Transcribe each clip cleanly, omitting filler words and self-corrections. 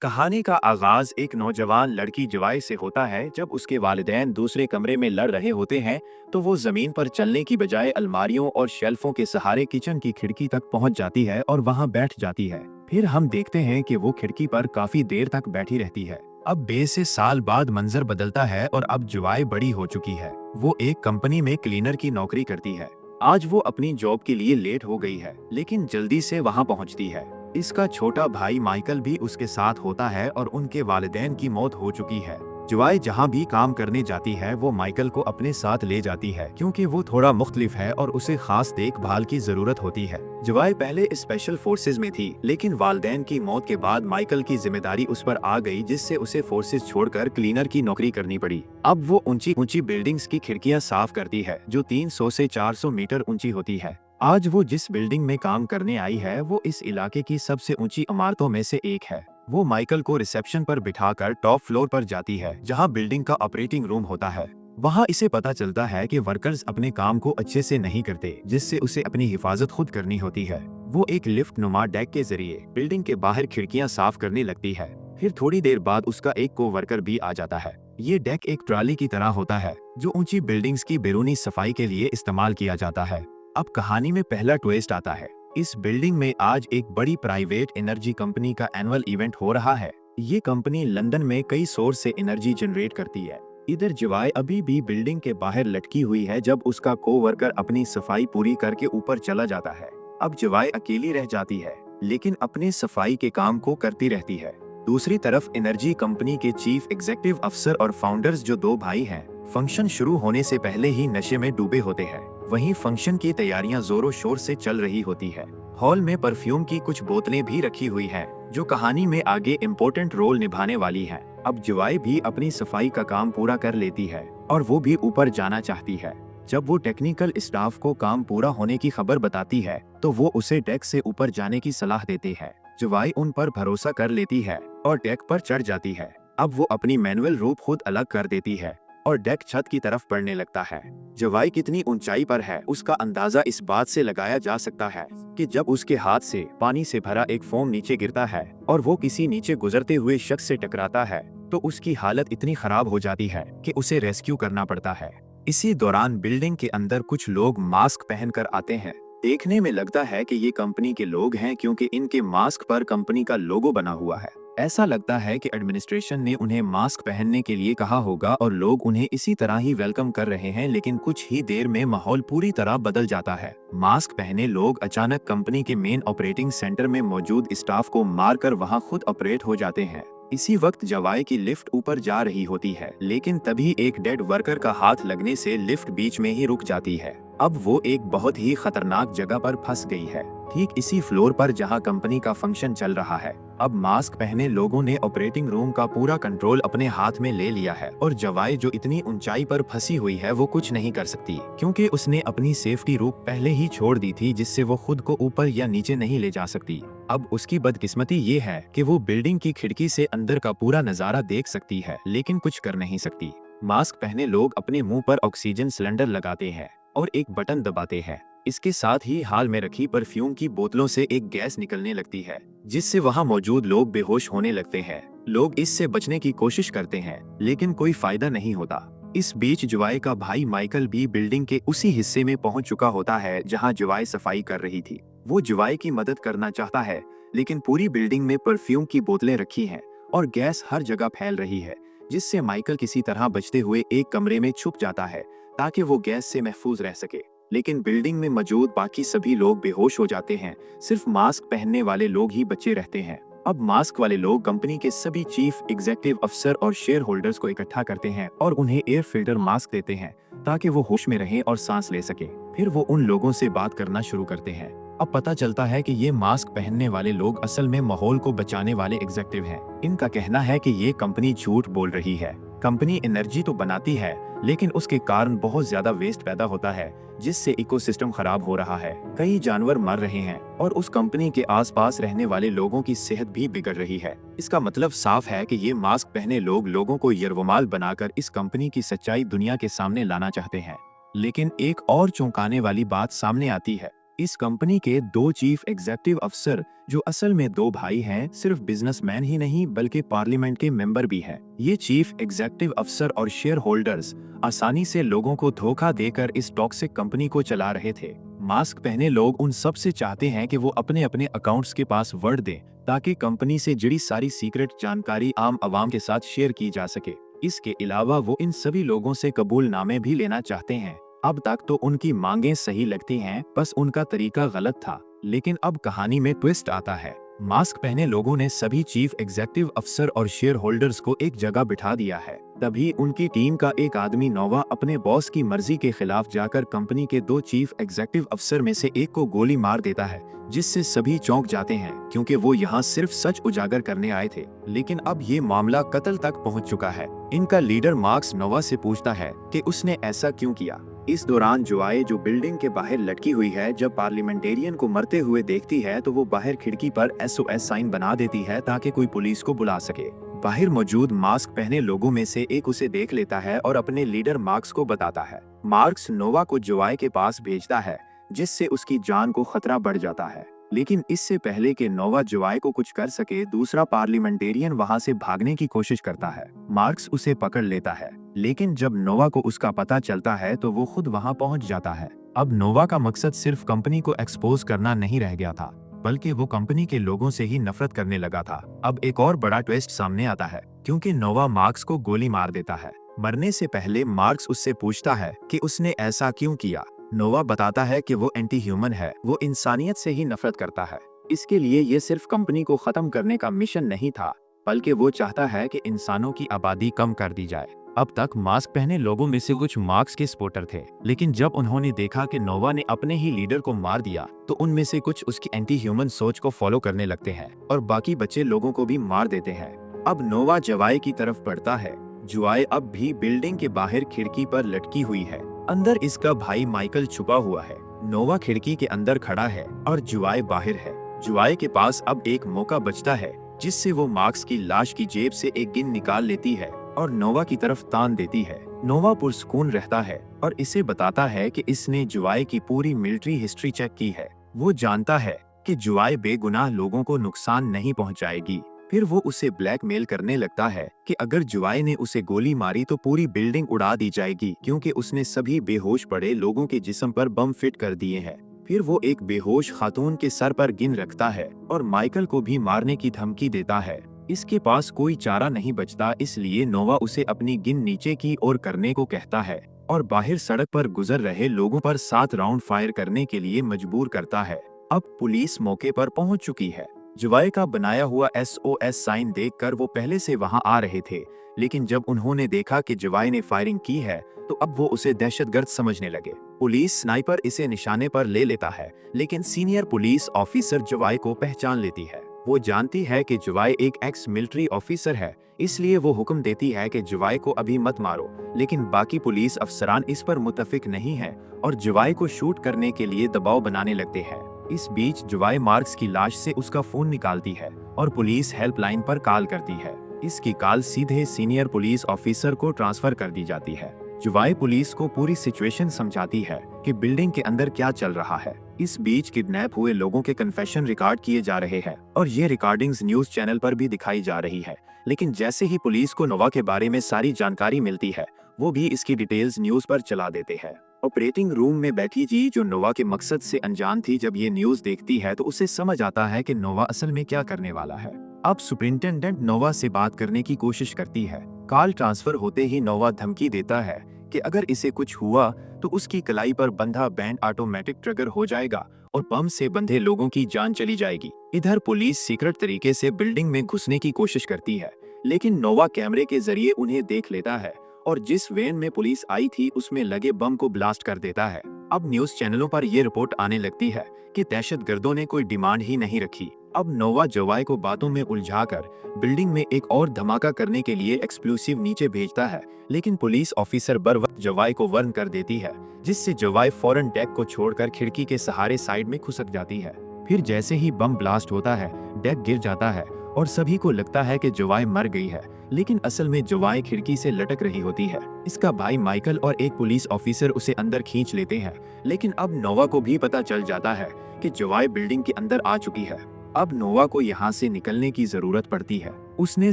कहानी का आगाज एक नौजवान लड़की जवाई से होता है। जब उसके वालिदैन दूसरे कमरे में लड़ रहे होते हैं तो वो जमीन पर चलने की बजाय अलमारियों और शेल्फों के सहारे किचन की खिड़की तक पहुंच जाती है और वहां बैठ जाती है। फिर हम देखते हैं कि वो खिड़की पर काफी देर तक बैठी रहती है। अब 20 से साल बाद मंजर बदलता है और अब जवाई बड़ी हो चुकी है। वो एक कंपनी में क्लीनर की नौकरी करती है। आज वो अपनी जॉब के लिए लेट हो गई है लेकिन जल्दी से वहां पहुंचती है। इसका छोटा भाई माइकल भी उसके साथ होता है और उनके वालिदैन की मौत हो चुकी है। जुआई जहाँ भी काम करने जाती है वो माइकल को अपने साथ ले जाती है क्योंकि वो थोड़ा मुख्तलिफ है और उसे खास देखभाल की जरूरत होती है। जुआई पहले स्पेशल फोर्सेज में थी लेकिन वालिदैन की मौत के बाद माइकल की जिम्मेदारी उस पर आ गई जिससे उसे फोर्सेज छोड़कर क्लीनर की नौकरी करनी पड़ी। अब वो ऊंची ऊंची बिल्डिंग्स की खिड़कियां साफ करती है जो 300 से 400 मीटर ऊंची होती है। आज वो जिस बिल्डिंग में काम करने आई है वो इस इलाके की सबसे ऊंची इमारतों में से एक है। वो माइकल को रिसेप्शन पर बिठाकर टॉप फ्लोर पर जाती है जहां बिल्डिंग का ऑपरेटिंग रूम होता है। वहां इसे पता चलता है कि वर्कर्स अपने काम को अच्छे से नहीं करते जिससे उसे अपनी हिफाजत खुद करनी होती है। वो एक लिफ्ट नुमा डेक के जरिए बिल्डिंग के बाहर खिड़कियां साफ करने लगती है। फिर थोड़ी देर बाद उसका एक को वर्कर भी आ जाता है। ये डेक एक ट्राली की तरह होता है जो ऊंची बिल्डिंग्स की बैरूनी सफाई के लिए इस्तेमाल किया जाता है। अब कहानी में पहला ट्विस्ट आता है। इस बिल्डिंग में आज एक बड़ी प्राइवेट एनर्जी कंपनी का एनुअल इवेंट हो रहा है। ये कंपनी लंदन में कई सोर्स से एनर्जी जनरेट करती है। इधर जवाई अभी भी बिल्डिंग के बाहर लटकी हुई है जब उसका कोवर्कर अपनी सफाई पूरी करके ऊपर चला जाता है। अब जवाई अकेली रह जाती है लेकिन अपने सफाई के काम को करती रहती है। दूसरी तरफ एनर्जी कंपनी के चीफ एग्जीक्यूटिव अफसर और फाउंडर्स जो दो भाई हैं, फंक्शन शुरू होने से पहले ही नशे में डूबे होते हैं। वहीं फंक्शन की तैयारियां जोरों शोर से चल रही होती है। हॉल में परफ्यूम की कुछ बोतलें भी रखी हुई हैं, जो कहानी में आगे इम्पोर्टेंट रोल निभाने वाली हैं। अब जुआई भी अपनी सफाई का काम पूरा कर लेती है और वो भी ऊपर जाना चाहती है। जब वो टेक्निकल स्टाफ को काम पूरा होने की खबर बताती है तो वो उसे डेक से ऊपर जाने की सलाह देती है। जुआई उन पर भरोसा कर लेती है और डेक पर चढ़ जाती है। अब वो अपनी मैनुअल रूप खुद अलग कर देती है और डेक छत की तरफ बढ़ने लगता है। जवाई कितनी ऊंचाई पर है उसका अंदाजा इस बात से लगाया जा सकता है कि जब उसके हाथ से पानी से भरा एक फोम नीचे गिरता है और वो किसी नीचे गुजरते हुए शख्स से टकराता है तो उसकी हालत इतनी खराब हो जाती है कि उसे रेस्क्यू करना पड़ता है। इसी दौरान बिल्डिंग के अंदर कुछ लोग मास्क पहनकर आते हैं। देखने में लगता है कि ये कंपनी के लोग हैं क्योंकि इनके मास्क पर कंपनी का लोगो बना हुआ है। ऐसा लगता है कि एडमिनिस्ट्रेशन ने उन्हें मास्क पहनने के लिए कहा होगा और लोग उन्हें इसी तरह ही वेलकम कर रहे हैं, लेकिन कुछ ही देर में माहौल पूरी तरह बदल जाता है। मास्क पहने लोग अचानक कंपनी के मेन ऑपरेटिंग सेंटर में मौजूद स्टाफ को मारकर वहां खुद ऑपरेट हो जाते हैं। इसी वक्त जवाई की लिफ्ट ऊपर जा रही होती है लेकिन तभी एक डेड वर्कर का हाथ लगने से लिफ्ट बीच में ही रुक जाती है। अब वो एक बहुत ही खतरनाक जगह पर फंस गई है, ठीक इसी फ्लोर पर जहां कंपनी का फंक्शन चल रहा है। अब मास्क पहने लोगों ने ऑपरेटिंग रूम का पूरा कंट्रोल अपने हाथ में ले लिया है और जवाई जो इतनी ऊंचाई पर फंसी हुई है वो कुछ नहीं कर सकती क्योंकि उसने अपनी सेफ्टी रूप पहले ही छोड़ दी थी जिससे वो खुद को ऊपर या नीचे नहीं ले जा सकती। अब उसकी बदकिस्मती ये है कि वो बिल्डिंग की खिड़की से अंदर का पूरा नजारा देख सकती है लेकिन कुछ कर नहीं सकती। मास्क पहने लोग अपने मुंह पर ऑक्सीजन सिलेंडर लगाते हैं और एक बटन दबाते हैं। इसके साथ ही हाल में रखी परफ्यूम की बोतलों से एक गैस निकलने लगती है जिससे वहां मौजूद लोग बेहोश होने लगते हैं। लोग इससे बचने की कोशिश करते हैं लेकिन कोई फायदा नहीं होता। इस बीच जुवाई का भाई माइकल भी बिल्डिंग के उसी हिस्से में पहुंच चुका होता है जहां जुवाई सफाई कर रही थी। वो जुवाई की मदद करना चाहता है लेकिन पूरी बिल्डिंग में परफ्यूम की बोतलें रखी हैं और गैस हर जगह फैल रही है, जिससे माइकल किसी तरह बचते हुए एक कमरे में छुप जाता है ताकि वो गैस से महफूज रह सके। लेकिन बिल्डिंग में मौजूद बाकी सभी लोग बेहोश हो जाते हैं, सिर्फ मास्क पहनने वाले लोग ही बचे रहते हैं। अब मास्क वाले लोग कंपनी के सभी चीफ एग्जीक्यूटिव अफसर और शेयर होल्डर्स को इकट्ठा करते हैं और उन्हें एयर फिल्टर मास्क देते हैं ताकि वो होश में रहें और सांस ले सके। फिर वो उन लोगों से बात करना शुरू करते हैं। अब पता चलता है कि ये मास्क पहनने वाले लोग असल में माहौल को बचाने वाले एग्जीक्यूटिव हैं। इनका कहना है कि ये कंपनी झूठ बोल रही है। कंपनी एनर्जी तो बनाती है लेकिन उसके कारण बहुत ज्यादा वेस्ट पैदा होता है जिससे इकोसिस्टम खराब हो रहा है। कई जानवर मर रहे हैं और उस कंपनी के आसपास रहने वाले लोगों की सेहत भी बिगड़ रही है। इसका मतलब साफ है कि ये मास्क पहने लोग लोगों को यरवमाल बनाकर इस कंपनी की सच्चाई दुनिया के सामने लाना चाहते हैं। लेकिन एक और चौंकाने वाली बात सामने आती है। इस कंपनी के दो चीफ एग्जीक्यूटिव अफसर, जो असल में दो भाई हैं, सिर्फ बिजनेसमैन ही नहीं बल्कि पार्लियामेंट के मेंबर भी हैं। ये चीफ एग्जीक्यूटिव अफसर और शेयर होल्डर्स आसानी से लोगों को धोखा देकर इस टॉक्सिक कंपनी को चला रहे थे। मास्क पहने लोग उन सब से चाहते हैं कि वो अपने अपने अकाउंट्स के पासवर्ड दें ताकि कंपनी से जुड़ी सारी सीक्रेट जानकारी आम आवाम के साथ शेयर की जा सके। इसके अलावा वो इन सभी लोगों से कबूलनामे भी लेना चाहते हैं। अब तक तो उनकी मांगें सही लगती हैं, बस उनका तरीका गलत था। लेकिन अब कहानी में ट्विस्ट आता है। मास्क पहने लोगों ने सभी चीफ एग्जीक्यूटिव अफसर और शेयर होल्डर्स को एक जगह बिठा दिया है। तभी उनकी टीम का एक आदमी नोवा अपने बॉस की मर्जी के खिलाफ जाकर कंपनी के दो चीफ एग्जीक्यूटिव अफसर में से एक को गोली मार देता है, जिससे सभी चौंक जाते हैं क्योंकि वो यहाँ सिर्फ सच उजागर करने आए थे। लेकिन अब ये मामला कत्ल तक पहुँच चुका है। इनका लीडर मार्क्स नोवा से पूछता है कि उसने ऐसा क्यों किया। इस दौरान जुआए, जो बिल्डिंग के बाहर लटकी हुई है, जब पार्लियामेंटेरियन को मरते हुए देखती है तो वो बाहर खिड़की पर SOS साइन बना देती है ताकि कोई पुलिस को बुला सके। बाहर मौजूद मास्क पहने लोगों में से एक उसे देख लेता है और अपने लीडर मार्क्स को बताता है। मार्क्स नोवा को जुआए के पास भेजता है, जिससे उसकी जान को खतरा बढ़ जाता है। लेकिन इससे पहले कि नोवा जुआए को कुछ कर सके, दूसरा पार्लियामेंटेरियन वहां से भागने की कोशिश करता है। मार्क्स उसे पकड़ लेता है, लेकिन जब नोवा को उसका पता चलता है तो वो खुद वहां पहुंच जाता है। अब नोवा का मकसद सिर्फ कंपनी को एक्सपोज करना नहीं रह गया था, बल्कि वो कंपनी के लोगों से ही नफरत करने लगा था। अब एक और बड़ा ट्विस्ट सामने आता है, क्योंकि नोवा मार्क्स को गोली मार देता है। मरने से पहले मार्क्स उससे पूछता है कि उसने ऐसा क्यों किया। नोवा बताता है कि वो एंटी ह्यूमन है, वो इंसानियत से ही नफरत करता है। इसके लिए ये सिर्फ कंपनी को खत्म करने का मिशन नहीं था, बल्कि वो चाहता है कि इंसानों की आबादी कम कर दी जाए। अब तक मास्क पहने लोगों में से कुछ मार्क्स के सपोर्टर थे, लेकिन जब उन्होंने देखा कि नोवा ने अपने ही लीडर को मार दिया तो उनमें से कुछ उसकी एंटी ह्यूमन सोच को फॉलो करने लगते हैं और बाकी बचे लोगों को भी मार देते हैं। अब नोवा जुआए की तरफ बढ़ता है। जुआए अब भी बिल्डिंग के बाहर खिड़की पर लटकी हुई है। अंदर इसका भाई माइकल छुपा हुआ है। नोवा खिड़की के अंदर खड़ा है और जुआए बाहर है। जुआए के पास अब एक मौका बचता है, जिससे वो मार्क्स की लाश की जेब से एक गिन निकाल लेती है और नोवा की तरफ तान देती है। नोवा पुरसुकून रहता है और इसे बताता है कि इसने जुआए की पूरी मिलिट्री हिस्ट्री चेक की है। वो जानता है कि जुआए बेगुनाह लोगों को नुकसान नहीं पहुंचाएगी। फिर वो उसे ब्लैकमेल करने लगता है कि अगर जुआए ने उसे गोली मारी तो पूरी बिल्डिंग उड़ा दी जाएगी, क्योंकि उसने सभी बेहोश पड़े लोगों के जिस्म पर बम फिट कर दिए हैं। फिर वो एक बेहोश खातून के सर पर गिन रखता है और माइकल को भी मारने की धमकी देता है। इसके पास कोई चारा नहीं बचता, इसलिए नोवा उसे अपनी गिन नीचे की ओर करने को कहता है और बाहर सड़क पर गुजर रहे लोगों पर 7 राउंड फायर करने के लिए मजबूर करता है। अब पुलिस मौके पर पहुंच चुकी है। जुआए का बनाया हुआ SOS साइन देखकर वो पहले से वहां आ रहे थे, लेकिन जब उन्होंने देखा कि जुआए ने फायरिंग की है तो अब वो उसे दहशतगर्द समझने लगे। पुलिस स्नाइपर इसे निशाने पर ले लेता है, लेकिन सीनियर पुलिस ऑफिसर जुआए को पहचान लेती है। वो जानती है कि जुआए एक एक्स मिलिट्री ऑफिसर है, इसलिए वो हुक्म देती है कि जुआए को अभी मत मारो। लेकिन बाकी पुलिस अफसरान इस पर मुत्तफिक नहीं है और जुआए को शूट करने के लिए दबाव बनाने लगते हैं। इस बीच जुआए मार्क्स की लाश से उसका फोन निकालती है और पुलिस हेल्पलाइन पर कॉल करती है। इसकी कॉल सीधे सीनियर पुलिस ऑफिसर को ट्रांसफर कर दी जाती है। जुआए पुलिस को पूरी सिचुएशन समझाती है कि बिल्डिंग के अंदर क्या चल रहा है। इस बीच किडनैप हुए लोगों के कन्फेशन रिकॉर्ड किए जा रहे हैं और ये रिकॉर्डिंग्स न्यूज चैनल पर भी दिखाई जा रही है। लेकिन जैसे ही पुलिस को नोवा के बारे में सारी जानकारी मिलती है, वो भी इसकी डिटेल्स न्यूज पर चला देते हैं। ऑपरेटिंग रूम में बैठी जी, जो नोवा के मकसद से अनजान थी, जब ये न्यूज देखती है तो उसे समझ आता है कि नोवा असल में क्या करने वाला है। अब सुपरिंटेंडेंट नोवा से बात करने की कोशिश करती है। कॉल ट्रांसफर होते ही नोवा धमकी देता है कि अगर इसे कुछ हुआ तो उसकी कलाई पर बंधा बैंड ऑटोमेटिक ट्रिगर हो जाएगा और बम से बंधे लोगों की जान चली जाएगी। इधर पुलिस सीक्रेट तरीके से बिल्डिंग में घुसने की कोशिश करती है, लेकिन नोवा कैमरे के जरिए उन्हें देख लेता है और जिस वैन में पुलिस आई थी उसमें लगे बम को ब्लास्ट कर देता है। अब न्यूज चैनलों पर यह रिपोर्ट आने लगती है कि दहशतगर्दों ने कोई डिमांड ही नहीं रखी। अब नोवा जुआए को बातों में उलझाकर बिल्डिंग में एक और धमाका करने के लिए एक्सप्लोसिव नीचे भेजता है, लेकिन पुलिस ऑफिसर बर वक्त जुआए को वार्न कर देती है, जिससे जुआए फौरन डेक को छोड़कर खिड़की के सहारे साइड में खुसक जाती है। फिर जैसे ही बम ब्लास्ट होता है, डेक गिर जाता है और सभी को लगता है कि जुवाई मर गई है, लेकिन असल में जुवाई खिड़की से लटक रही होती है। इसका भाई माइकल और एक पुलिस ऑफिसर उसे अंदर खींच लेते हैं, लेकिन अब नोवा को भी पता चल जाता है कि जुवाई बिल्डिंग के अंदर आ चुकी है। अब नोवा को यहाँ से निकलने की जरूरत पड़ती है। उसने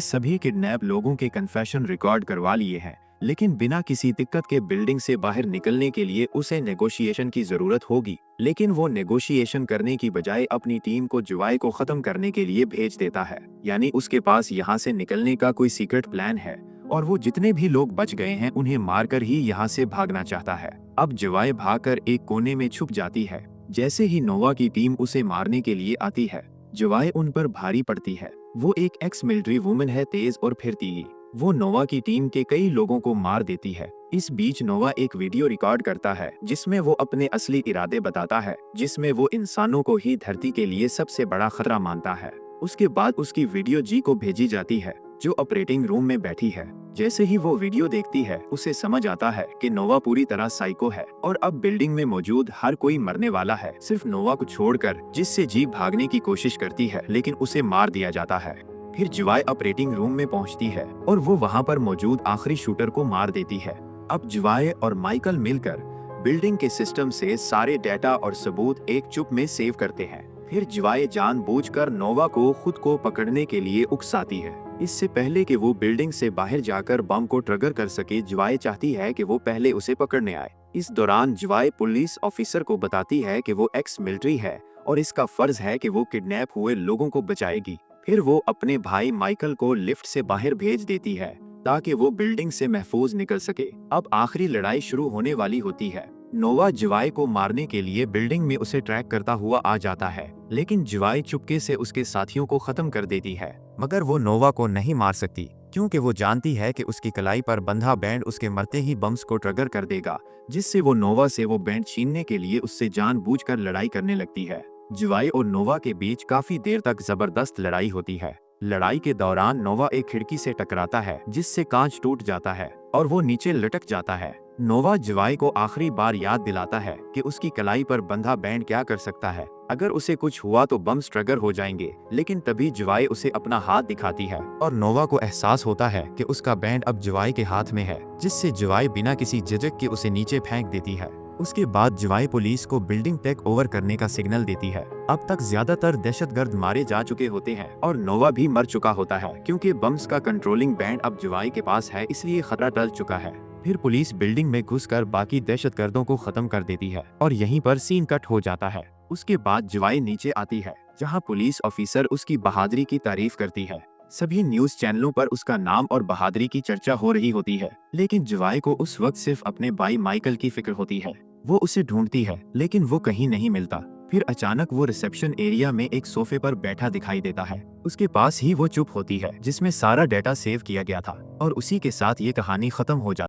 सभी किडनैप लोगों के कन्फेशन रिकॉर्ड करवा लिए हैं, लेकिन बिना किसी दिक्कत के बिल्डिंग से बाहर निकलने के लिए उसे नेगोशिएशन की जरूरत होगी। लेकिन वो नेगोशिएशन करने की बजाय अपनी टीम को जुवाई को खत्म करने के लिए भेज देता है। यानी उसके पास यहाँ से निकलने का कोई सीक्रेट प्लान है और वो जितने भी लोग बच गए हैं उन्हें मारकर ही यहाँ से भागना चाहता है। अब जुवाई भागकर एक कोने में छुप जाती है। जैसे ही नोवा की टीम उसे मारने के लिए आती है, जुवाई उन पर भारी पड़ती है। वो एक एक्स मिलिट्री वुमन है, तेज और फिरतीली। वो नोवा की टीम के कई लोगों को मार देती है। इस बीच नोवा एक वीडियो रिकॉर्ड करता है जिसमें वो अपने असली इरादे बताता है, जिसमें वो इंसानों को ही धरती के लिए सबसे बड़ा खतरा मानता है। उसके बाद उसकी वीडियो जी को भेजी जाती है, जो ऑपरेटिंग रूम में बैठी है। जैसे ही वो वीडियो देखती है, उसे समझ आता है कि नोवा पूरी तरह साइको है और अब बिल्डिंग में मौजूद हर कोई मरने वाला है, सिर्फ नोवा को छोड़कर, जिससे जी भागने की कोशिश करती है लेकिन उसे मार दिया जाता है। फिर जुवाई ऑपरेटिंग रूम में पहुंचती है और वो वहां पर मौजूद आखिरी शूटर को मार देती है। अब जुवाई और माइकल मिलकर बिल्डिंग के सिस्टम से सारे डेटा और सबूत एक चिप में सेव करते हैं। फिर जुवाई जानबूझकर नोवा को खुद को पकड़ने के लिए उकसाती है। इससे पहले कि वो बिल्डिंग से बाहर जाकर बम को ट्रिगर कर सके, जुवाई चाहती है कि वो पहले उसे पकड़ने आए। इस दौरान जुवाई पुलिस ऑफिसर को बताती है कि वो एक्स मिलिट्री है और इसका फर्ज है कि वो किडनैप हुए लोगों को बचाएगी। फिर वो अपने भाई माइकल को लिफ्ट से बाहर भेज देती है ताकि वो बिल्डिंग से महफूज निकल सके। अब आखिरी लड़ाई शुरू होने वाली होती है। नोवा जुवाई को मारने के लिए बिल्डिंग में उसे ट्रैक करता हुआ आ जाता है, लेकिन जुवाई चुपके से उसके साथियों को खत्म कर देती है। मगर वो नोवा को नहीं मार सकती, क्योंकि वो जानती है कि उसकी कलाई पर बंधा बैंड उसके मरते ही बम्स को ट्रिगर कर देगा, जिससे वो नोवा से वो बैंड छीनने के लिए उससे जानबूझकर लड़ाई करने लगती है। जुवाई और नोवा के बीच काफी देर तक जबरदस्त लड़ाई होती है। लड़ाई के दौरान नोवा एक खिड़की से टकराता है, जिससे कांच टूट जाता है और वो नीचे लटक जाता है। नोवा जुवाई को आखिरी बार याद दिलाता है कि उसकी कलाई पर बंधा बैंड क्या कर सकता है। अगर उसे कुछ हुआ तो बम्स ट्रिगर हो जाएंगे, लेकिन तभी जुवाई उसे अपना हाथ दिखाती है और नोवा को एहसास होता है कि उसका बैंड अब जुवाई के हाथ में है, जिससे जुवाई बिना किसी झिझक के उसे नीचे फेंक देती है। उसके बाद जुवाई पुलिस को बिल्डिंग टेक ओवर करने का सिग्नल देती है। अब तक ज्यादातर दहशतगर्द मारे जा चुके होते हैं और नोवा भी मर चुका होता है, क्योंकि बम्स का कंट्रोलिंग बैंड अब जुवाई के पास है, इसलिए खतरा टल चुका है। फिर पुलिस बिल्डिंग में घुसकर बाकी दहशतगर्दों को खत्म कर देती है और यहीं पर सीन कट हो जाता है। उसके बाद जुवाई नीचे आती है, जहां पुलिस ऑफिसर उसकी बहादुरी की तारीफ करती है। सभी न्यूज चैनलों पर उसका नाम और बहादुरी की चर्चा हो रही होती है, लेकिन जुवाई को उस वक्त सिर्फ अपने भाई माइकल की फिक्र होती है। वो उसे ढूंढती है, लेकिन वो कहीं नहीं मिलता। फिर अचानक वो रिसेप्शन एरिया में एक सोफे पर बैठा दिखाई देता है। उसके पास ही वो चुप होती है जिसमें सारा डेटा सेव किया गया था, और उसी के साथ ये कहानी खत्म हो जाती है।